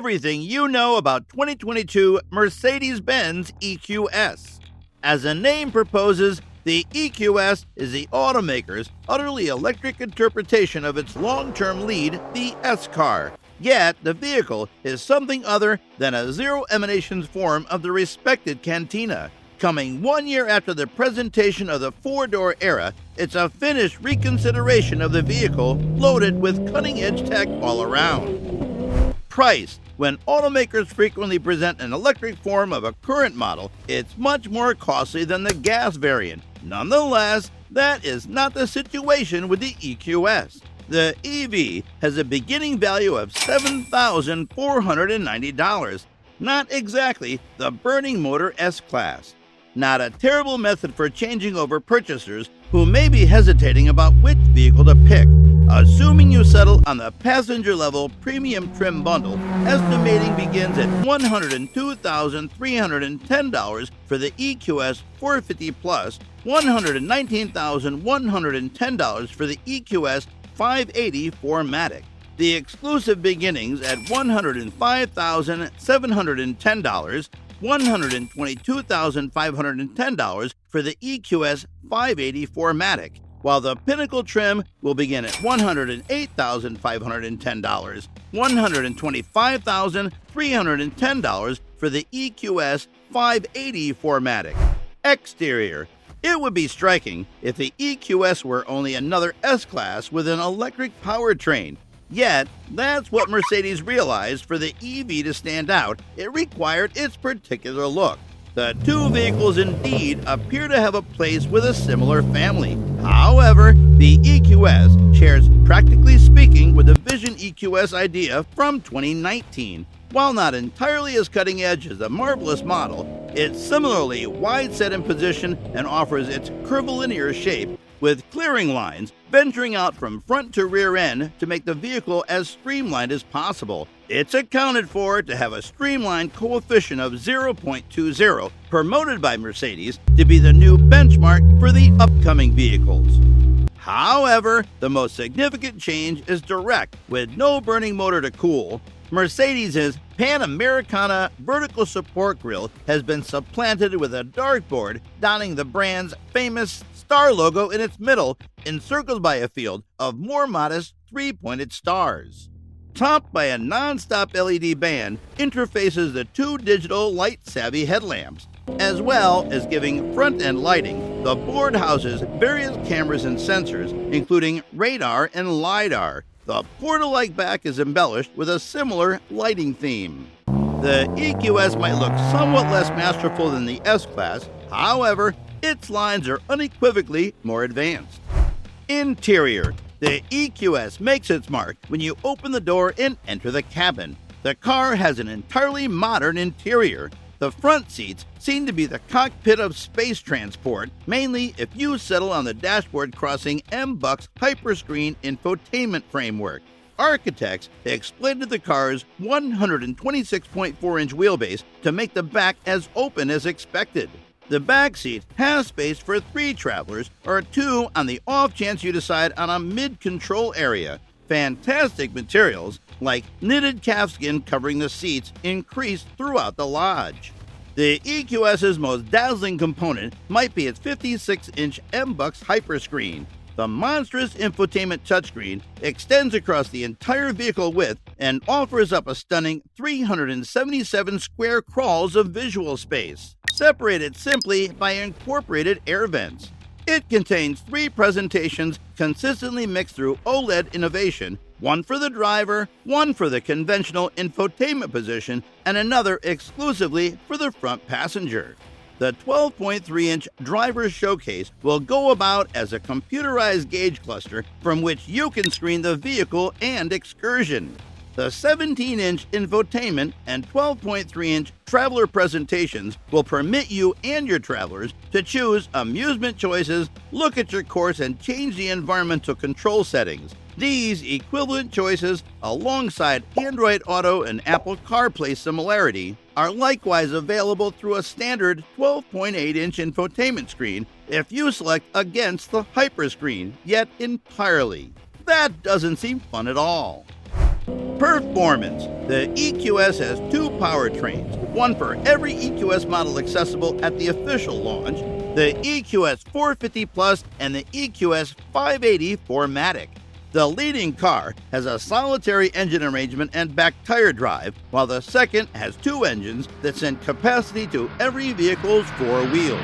everything you know about 2022 Mercedes-Benz EQS. As the name proposes, the EQS is the automaker's utterly electric interpretation of its long-term lead, the S-Car. Yet, the vehicle is something other than a zero-emanations form of the respected cantina. Coming 1 year after the presentation of the four-door era, it's a finished reconsideration of the vehicle loaded with cutting-edge tech all around. Price. When automakers frequently present an electric form of a current model, it's much more costly than the gas variant. Nonetheless, that is not the situation with the EQS. The EV has a beginning value of $7,490, not exactly the burning motor S-Class. Not a terrible method for changing over purchasers who may be hesitating about which vehicle to pick. Assuming you settle on the passenger-level premium trim bundle, estimating begins at $102,310 for the EQS 450 Plus, $119,110 for the EQS 580 4MATIC. The exclusive beginnings at $105,710, $122,510 for the EQS 580 4MATIC, while the pinnacle trim will begin at $108,510, $125,310 for the EQS 580 4MATIC. Exterior. It would be striking if the EQS were only another S-Class with an electric powertrain. Yet, that's what Mercedes realized. For the EV to stand out, it required its particular look. The two vehicles indeed appear to have a place with a similar family. However, the EQS shares, practically speaking, with the Vision EQS idea from 2019. While not entirely as cutting edge as the marvelous model, it's similarly wide set in position and offers its curvilinear shape, with clearing lines venturing out from front to rear end to make the vehicle as streamlined as possible. It's accounted for to have a streamlined coefficient of 0.20, promoted by Mercedes to be the new benchmark for the upcoming vehicles. However, the most significant change is direct, with no burning motor to cool. Mercedes' Panamericana vertical support grille has been supplanted with a dartboard donning the brand's famous star logo in its middle, encircled by a field of more modest three-pointed stars. Topped by a non-stop LED band, interfaces the two digital light-savvy headlamps. As well as giving front-end lighting, the board houses various cameras and sensors, including radar and LiDAR. The portal-like back is embellished with a similar lighting theme. The EQS might look somewhat less masterful than the S-Class, however, its lines are unequivocally more advanced. Interior. The EQS makes its mark when you open the door and enter the cabin. The car has an entirely modern interior. The front seats seem to be the cockpit of space transport, mainly if you settle on the dashboard crossing M-Buck's hyperscreen infotainment framework. Architects exploited the car's 126.4-inch wheelbase to make the back as open as expected. The back seat has space for 3 travelers, or 2 on the off chance you decide on a mid-control area. Fantastic materials, like knitted calfskin covering the seats, increased throughout the lodge. The EQS's most dazzling component might be its 56-inch M-Bucks hyperscreen. The monstrous infotainment touchscreen extends across the entire vehicle width and offers up a stunning 377 square crawls of visual space, separated simply by incorporated air vents. It contains 3 presentations consistently mixed through OLED innovation, one for the driver, one for the conventional infotainment position, and another exclusively for the front passenger. The 12.3-inch driver's showcase will go about as a computerized gauge cluster from which you can screen the vehicle and excursion. The 17-inch infotainment and 12.3-inch traveler presentations will permit you and your travelers to choose amusement choices, look at your course, and change the environmental control settings. These equivalent choices, alongside Android Auto and Apple CarPlay similarity, are likewise available through a standard 12.8-inch infotainment screen if you select against the hyperscreen, yet entirely. That doesn't seem fun at all. Performance. The EQS has two powertrains, one for every EQS model accessible at the official launch, the EQS 450 Plus and the EQS 580 4MATIC. The leading car has a solitary engine arrangement and back tire drive, while the second has two engines that send capacity to every vehicle's four wheels.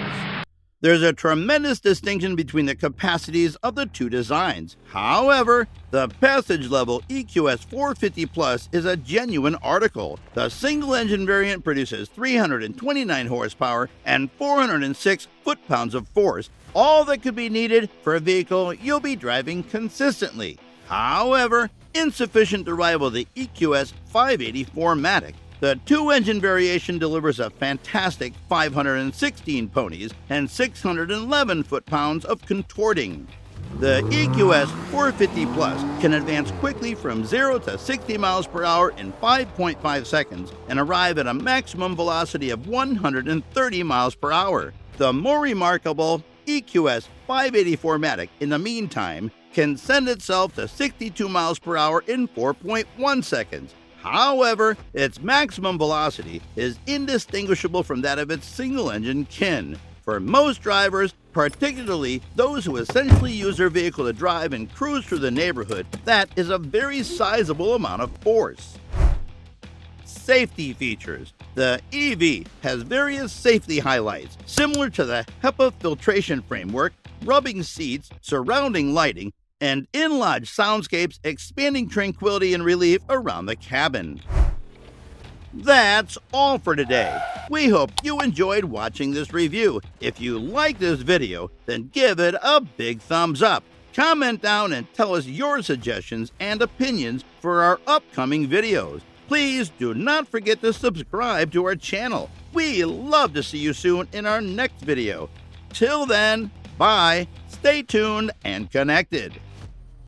There's a tremendous distinction between the capacities of the two designs. However, the passage-level EQS 450 Plus is a genuine article. The single-engine variant produces 329 horsepower and 406 foot-pounds of force, all that could be needed for a vehicle you'll be driving consistently. However, insufficient to rival the EQS 580 4MATIC. The two-engine variation delivers a fantastic 516 ponies and 611 foot-pounds of contorting. The EQS 450 Plus can advance quickly from 0 to 60 miles per hour in 5.5 seconds and arrive at a maximum velocity of 130 miles per hour. The more remarkable EQS 580 4MATIC, in the meantime, can send itself to 62 miles per hour in 4.1 seconds. However, its maximum velocity is indistinguishable from that of its single-engine kin. For most drivers, particularly those who essentially use their vehicle to drive and cruise through the neighborhood, that is a very sizable amount of force. Safety features. The EV has various safety highlights, similar to the HEPA filtration framework, rubbing seats, surrounding lighting, and in-lodge soundscapes expanding tranquility and relief around the cabin. That's all for today. We hope you enjoyed watching this review. If you like this video, then give it a big thumbs up. Comment down and tell us your suggestions and opinions for our upcoming videos. Please do not forget to subscribe to our channel. We love to see you soon in our next video. Till then, bye, stay tuned and connected.